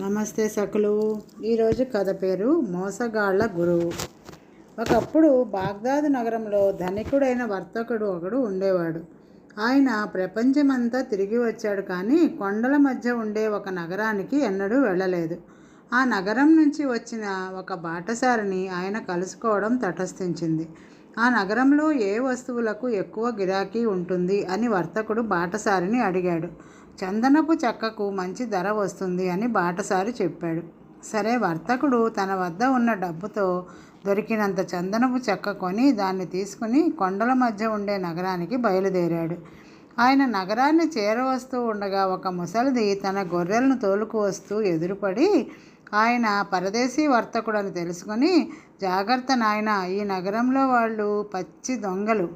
నమస్తే సకులు. ఈరోజు కథ పేరు మోసగాళ్ల గురువు. ఒకప్పుడు బాగ్దాదు నగరంలో ధనికుడైన వర్తకుడు ఒకడు ఉండేవాడు. ఆయన ప్రపంచమంతా తిరిగి వచ్చాడు, కానీ కొండల మధ్య ఉండే ఒక నగరానికి ఎన్నడూ వెళ్ళలేదు. ఆ నగరం నుంచి వచ్చిన ఒక బాటసారిని ఆయన కలుసుకోవడం తటస్థించింది. ఆ నగరంలో ఏ వస్తువులకు ఎక్కువ గిరాకీ ఉంటుంది అని వర్తకుడు బాటసారిని అడిగాడు. చందనపు చెక్కకు మంచి ధర వస్తుంది అని బాటసారి చెప్పాడు. సరే, వర్తకుడు తన వద్ద ఉన్న డబ్బుతో దొరికినంత చందనపు చెక్క కొని దాన్ని తీసుకుని కొండల మధ్య ఉండే నగరానికి బయలుదేరాడు. ఆయన నగరాన్ని చేరవస్తూ ఉండగా ఒక ముసలిది తన గొర్రెలను తోలుకు వస్తూ ఎదురుపడి ఆయన పరదేశీ వర్తకుడని తెలుసుకొని, జాగ్రత్త నాయనా, ఈ నగరంలో వాళ్ళు పచ్చి దొంగలు,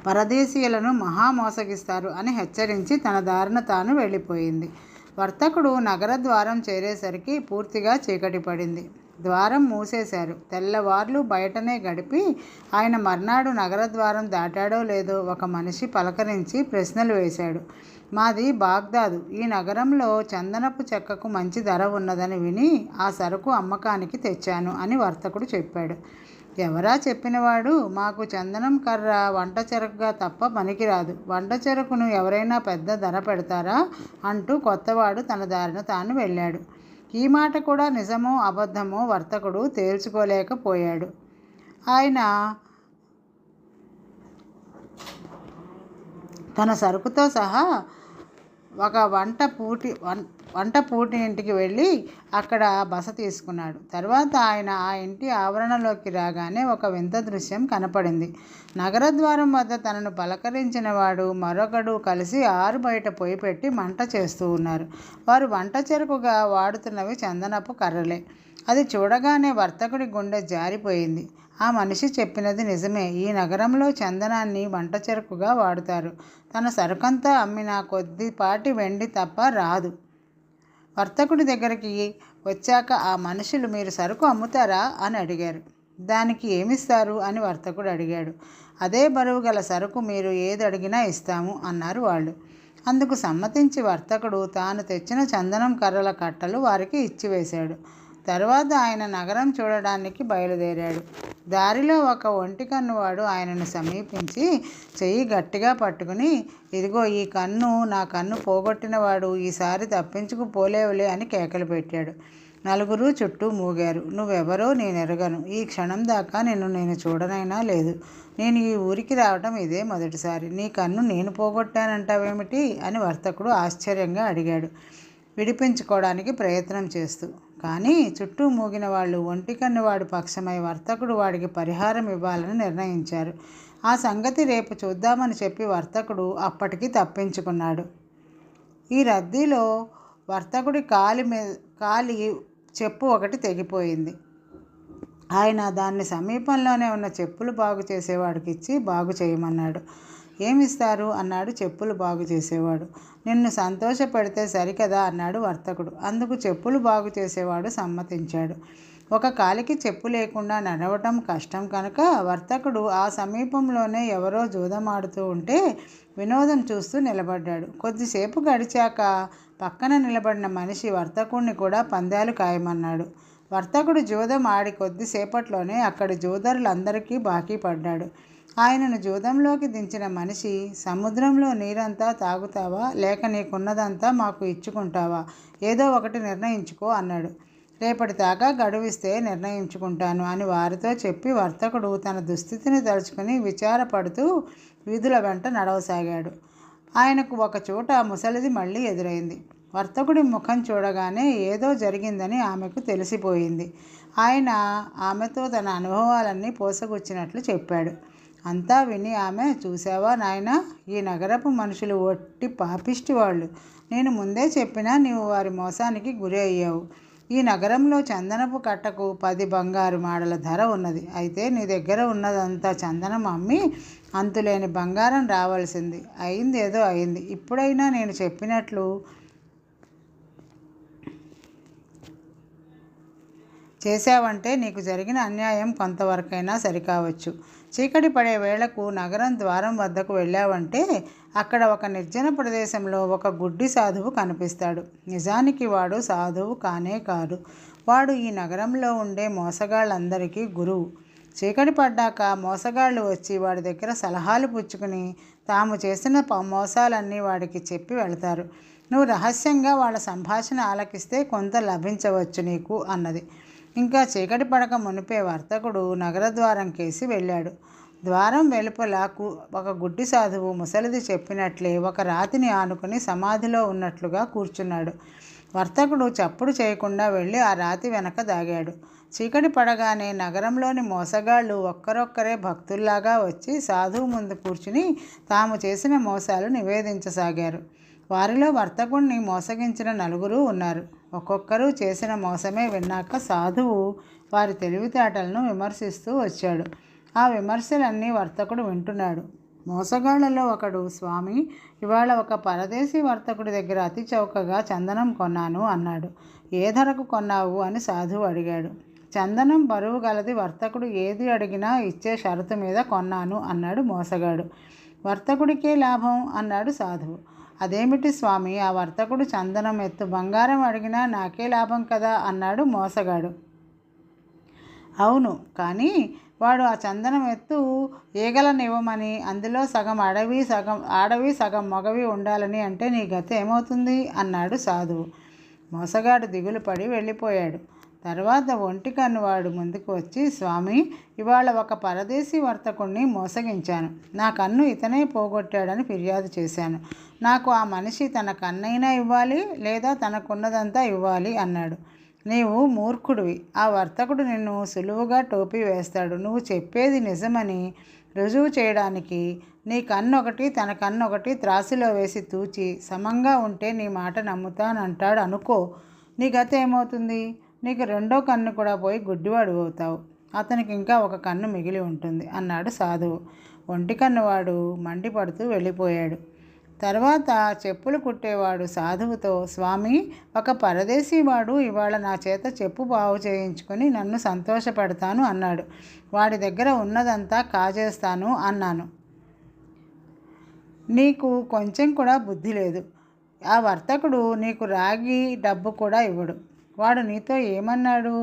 పరదేశీయులను మహా మోసగిస్తారు అని హెచ్చరించి తన దారిన తాను వెళ్ళిపోయింది. వర్తకుడు నగర ద్వారం చేరేసరికి పూర్తిగా చీకటి పడింది. ద్వారం మూసేశారు. తెల్లవార్లు బయటనే గడిపి ఆయన మర్నాడు నగర ద్వారం దాటాడో లేదో ఒక మనిషి పలకరించి ప్రశ్నలు వేశాడు. మాది బాగ్దాదు. ఈ నగరంలో చందనపు చెక్కకు మంచి ధర ఉన్నదని విని ఆ సరుకు అమ్మకానికి తెచ్చాను అని వర్తకుడు చెప్పాడు. ఎవరా చెప్పినవాడు? మాకు చందనం కర్ర వంట చెరకుగా తప్ప పనికిరాదు. వంట చెరకును ఎవరైనా పెద్ద ధర పెడతారా అంటూ కొత్తవాడు తన దారిన తాను వెళ్ళాడు. ఈ మాట కూడా నిజమో అబద్ధమో వర్తకుడు తేల్చుకోలేకపోయాడు. ఆయన తన సరుకుతో సహా ఒక వంట పూటి ఇంటికి వెళ్ళి అక్కడ బస తీసుకున్నాడు. తర్వాత ఆయన ఆ ఇంటి ఆవరణలోకి రాగానే ఒక వింత దృశ్యం కనపడింది. నగరద్వారం వద్ద తనను పలకరించిన వాడు మరొకడు కలిసి ఆరు బయట పొయ్యి పెట్టి మంట చేస్తూ ఉన్నారు. వారు వంట చెరుకుగా వాడుతున్నవి చందనపు కర్రలే. అది చూడగానే వర్తకుడి గుండె జారిపోయింది. ఆ మనిషి చెప్పినది నిజమే. ఈ నగరంలో చందనాన్ని వంట చెరుకుగా వాడుతారు. తన సరుకంతా అమ్మిన కొద్దిపాటి వెండి తప్ప రాదు. వర్తకుడి దగ్గరికి వచ్చాక ఆ మనుషులు, మీరు సరుకు అమ్ముతారా అని అడిగారు. దానికి ఏమిస్తారు అని వర్తకుడు అడిగాడు. అదే బరువు గల సరుకు, మీరు ఏది అడిగినా ఇస్తాము అన్నారు వాళ్ళు. అందుకు సమ్మతించి వర్తకుడు తాను తెచ్చిన చందనం కర్రల కట్టలు వారికి ఇచ్చివేశాడు. తర్వాత ఆయన నగరం చూడడానికి బయలుదేరాడు. దారిలో ఒక ఒంటికన్నువాడు ఆయనను సమీపించి చెయ్యి గట్టిగా పట్టుకుని, ఇదిగో ఈ కన్ను నా కన్ను పోగొట్టినవాడు, ఈసారి తప్పించుకుపోలేవులే అని కేకలు పెట్టాడు. నలుగురు చుట్టూ మూగారు. నువ్వెవరో నేనెరగను. ఈ క్షణం దాకా నేను చూడనైనా లేదు. నేను ఈ ఊరికి రావటం ఇదే మొదటిసారి. నీ కన్ను నేను పోగొట్టానంటావేమిటి అని వర్తకుడు ఆశ్చర్యంగా అడిగాడు, విడిపించుకోవడానికి ప్రయత్నం చేస్తూ. కానీ చుట్టూ మూగిన వాళ్ళు ఒంటికన్నువాడు పక్షమై వర్తకుడు వాడికి పరిహారం ఇవ్వాలని నిర్ణయించారు. ఆ సంగతి రేపు చూద్దామని చెప్పి వర్తకుడు అప్పటికి తప్పించుకున్నాడు. ఈ రద్దీలో వర్తకుడి కాలి చెప్పు ఒకటి తెగిపోయింది. ఆయన దాన్ని సమీపంలోనే ఉన్న చెప్పులు బాగు చేసేవాడికి ఇచ్చి బాగు చేయమన్నాడు. ఏమిస్తారు అన్నాడు చెప్పులు బాగు చేసేవాడు. నిన్ను సంతోషపెడితే సరికదా అన్నాడు వర్తకుడు. అందుకు చెప్పులు బాగు చేసేవాడు సమ్మతించాడు. ఒక కాలికి చెప్పు లేకుండా నడవటం కష్టం కనుక వర్తకుడు ఆ సమీపంలోనే ఎవరో జూదమాడుతూ ఉంటే వినోదం చూస్తూ నిలబడ్డాడు. కొద్దిసేపు గడిచాక పక్కన నిలబడిన మనిషి వర్తకుడిని కూడా పందాలు ఖాయమన్నాడు. వర్తకుడు జూదం ఆడి కొద్దిసేపట్లోనే అక్కడి జూదరులందరికీ బాకీ పడ్డాడు. ఆయనను జూదంలోకి దించిన మనిషి, సముద్రంలో నీరంతా తాగుతావా లేక నీకున్నదంతా మాకు ఇచ్చుకుంటావా? ఏదో ఒకటి నిర్ణయించుకో అన్నాడు. రేపటి దాకా గడువిస్తే నిర్ణయించుకుంటాను అని వారితో చెప్పి వర్తకుడు తన దుస్థితిని తలుచుకుని విచారపడుతూ వీధుల వెంట నడవసాగాడు. ఆయనకు ఒక చోట ముసలిది మళ్ళీ ఎదురైంది. వర్తకుడి ముఖం చూడగానే ఏదో జరిగిందని ఆమెకు తెలిసిపోయింది. ఆయన ఆమెతో తన అనుభవాలన్నీ పోసగుచ్చినట్లు చెప్పాడు. అంతా విని ఆమె, చూసావా నాయనా, ఈ నగరపు మనుషులు ఒట్టి పాపిష్టి వాళ్ళు. నేను ముందే చెప్పినా నీవు వారి మోసానికి గురి అయ్యావు. ఈ నగరంలో చందనపు కట్టకు 10 బంగారు మాడల ధర ఉన్నది. అయితే నీ దగ్గర ఉన్నదంతా చందనం అమ్మి అంతులేని బంగారం రావాల్సింది. అయింది ఏదో అయింది. ఇప్పుడైనా నేను చెప్పినట్లు చేశావంటే నీకు జరిగిన అన్యాయం కొంతవరకైనా సరికావచ్చు. చీకటి పడే వేళకు నగరం ద్వారం వద్దకు వెళ్ళావంటే అక్కడ ఒక నిర్జన ప్రదేశంలో ఒక గుడ్డి సాధువు కనిపిస్తాడు. నిజానికి వాడు సాధువు కానే కాదు. వాడు ఈ నగరంలో ఉండే మోసగాళ్ళందరికీ గురువు. చీకటి పడ్డాక మోసగాళ్ళు వచ్చి వాడి దగ్గర సలహాలు పుచ్చుకుని తాము చేసిన మోసాలన్నీ వాడికి చెప్పి వెళతారు. నువ్వు రహస్యంగా వాళ్ళ సంభాషణ ఆలకిస్తే కొంత లభించవచ్చు నీకు అన్నది. ఇంకా చీకటి పడక మునిపే వర్తకుడు నగరద్వారం కేసి వెళ్ళాడు. ద్వారం వెలుపల ఒక గుడ్డి సాధువు ముసలిది చెప్పినట్లే ఒక రాతిని ఆనుకుని సమాధిలో ఉన్నట్లుగా కూర్చున్నాడు. వర్తకుడు చప్పుడు చేయకుండా వెళ్ళి ఆ రాతి వెనక దాగాడు. చీకటి పడగానే నగరంలోని మోసగాళ్ళు ఒక్కరొక్కరే భక్తుల్లాగా వచ్చి సాధువు ముందు కూర్చుని తాము చేసిన మోసాలు నివేదించసాగారు. వారిలో వర్తకుడిని మోసగించిన 4 ఉన్నారు. ఒక్కొక్కరు చేసిన మోసమే విన్నాక సాధువు వారి తెలివితేటలను విమర్శిస్తూ వచ్చాడు. ఆ విమర్శలన్నీ వర్తకుడు వింటున్నాడు. మోసగాళ్లలో ఒకడు, స్వామి, ఇవాళ ఒక పరదేశీ వర్తకుడి దగ్గర అతి చౌకగా చందనం కొన్నాను అన్నాడు. ఏ ధరకు కొన్నావు అని సాధువు అడిగాడు. చందనం బరువు గలది, వర్తకుడు ఏది అడిగినా ఇచ్చే షరతు మీద కొన్నాను అన్నాడు మోసగాడు. వర్తకుడికే లాభం అన్నాడు సాధువు. అదేమిటి స్వామి, ఆ వర్తకుడు చందనం ఎత్తు బంగారం అడిగినా నాకే లాభం కదా అన్నాడు మోసగాడు. అవును, కానీ వాడు ఆ చందనం ఎత్తు ఈగలనివ్వమని, అందులో సగం ఆడవి సగం మగవి ఉండాలని అంటే నీ గతి ఏమవుతుంది అన్నాడు సాధువు. మోసగాడు దిగులు పడి వెళ్ళిపోయాడు. తర్వాత ఒంటి కన్నువాడు ముందుకు వచ్చి, స్వామి, ఇవాళ ఒక పరదేశీ వర్తకుణ్ణి మోసగించాను. నా కన్ను ఇతనే పోగొట్టాడని ఫిర్యాదు చేశాను. నాకు ఆ మనిషి తన కన్నైనా ఇవ్వాలి లేదా తనకున్నదంతా ఇవ్వాలి అన్నాడు. నీవు మూర్ఖుడివి. ఆ వర్తకుడు నిన్ను సులువుగా టోపీ వేస్తాడు. నువ్వు చెప్పేది నిజమని రుజువు చేయడానికి నీ కన్నొకటి తన కన్నొకటి త్రాసులో వేసి తూచి సమంగా ఉంటే నీ మాట నమ్ముతానంటాడు అనుకో. నీ గత ఏమవుతుంది? నీకు 2వ కన్ను కూడా పోయి గుడ్డివాడు అవుతావు. అతనికి ఇంకా ఒక కన్ను మిగిలి ఉంటుంది అన్నాడు సాధువు. ఒంటి కన్నువాడు మండిపడుతూ వెళ్ళిపోయాడు. తర్వాత చెప్పులు కుట్టేవాడు సాధువుతో, స్వామి, ఒక పరదేశీ వాడు ఇవాళ నా చేత చెప్పు బాగు చేయించుకొని నన్ను సంతోషపెడతాను అన్నాడు. వాడి దగ్గర ఉన్నదంతా కాజేస్తాను అన్నాను. నీకు కొంచెం కూడా బుద్ధి లేదు. ఆ వర్తకుడు నీకు రాగి డబ్బు కూడా ఇవ్వడు. వాడు నీతో ఏమన్నాడు?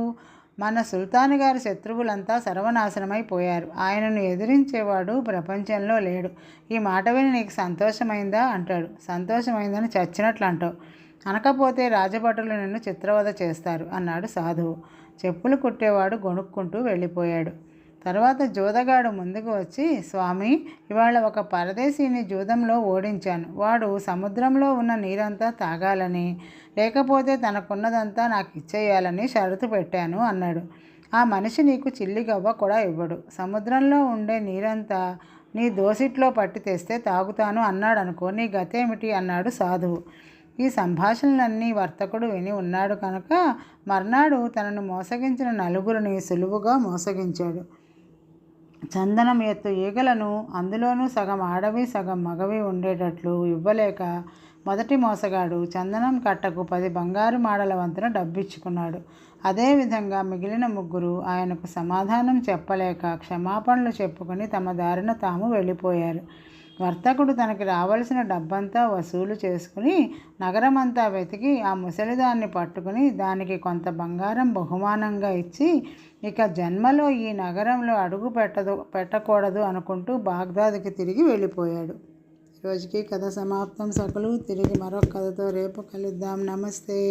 మన సుల్తాను గారి శత్రువులంతా సర్వనాశనమైపోయారు. ఆయనను ఎదిరించేవాడు ప్రపంచంలో లేడు. ఈ మాట విని నీకు సంతోషమైందా అంటాడు. సంతోషమైందని చచ్చినట్లు అంటావు. అనకపోతే రాజభటులు నిన్ను చిత్రవద చేస్తారు అన్నాడు సాధువు. చెప్పులు కుట్టేవాడు గొణుక్కుంటూ వెళ్ళిపోయాడు. తర్వాత జూదగాడు ముందుకు వచ్చి, స్వామి, ఇవాళ ఒక పరదేశీని జూదంలో ఓడించాను. వాడు సముద్రంలో ఉన్న నీరంతా తాగాలని, లేకపోతే తనకున్నదంతా నాకు ఇచ్చేయాలని షరతు పెట్టాను అన్నాడు. ఆ మనిషి నీకు చిల్లిగవ్వ కూడా ఇవ్వడు. సముద్రంలో ఉండే నీరంతా నీ దోసిట్లో పట్టి తెస్తే తాగుతాను అన్నాడు అనుకో. నీ గతేమిటి అన్నాడు సాధువు. ఈ సంభాషణలన్నీ వర్తకుడు విని ఉన్నాడు కనుక మర్నాడు తనను మోసగించిన 4 సులువుగా మోసగించాడు. చందనం ఎత్తు ఈగలను, అందులోనూ సగం ఆడవి సగం మగవి ఉండేటట్లు ఇవ్వలేక మొదటి మోసగాడు చందనం కట్టకు 10 బంగారు మాడల వంతున డబ్బిచ్చుకున్నాడు. అదేవిధంగా మిగిలిన 3 ఆయనకు సమాధానం చెప్పలేక క్షమాపణలు చెప్పుకొని తమ దారిన తాము వెళ్ళిపోయారు. వర్తకుడు తనకి రావలసిన డబ్బంతా వసూలు చేసుకుని నగరమంతా వెతికి ఆ ముసలిదాన్ని పట్టుకుని దానికి కొంత బంగారం బహుమానంగా ఇచ్చి ఇక జన్మలో ఈ నగరంలో అడుగు పెట్టకూడదు అనుకుంటూ బాగ్దాద్కి తిరిగి వెళ్ళిపోయాడు. రోజుకి కథ సమాప్తం. సకలు తిరిగి మరొక కథతో రేపు కలుద్దాం. నమస్తే.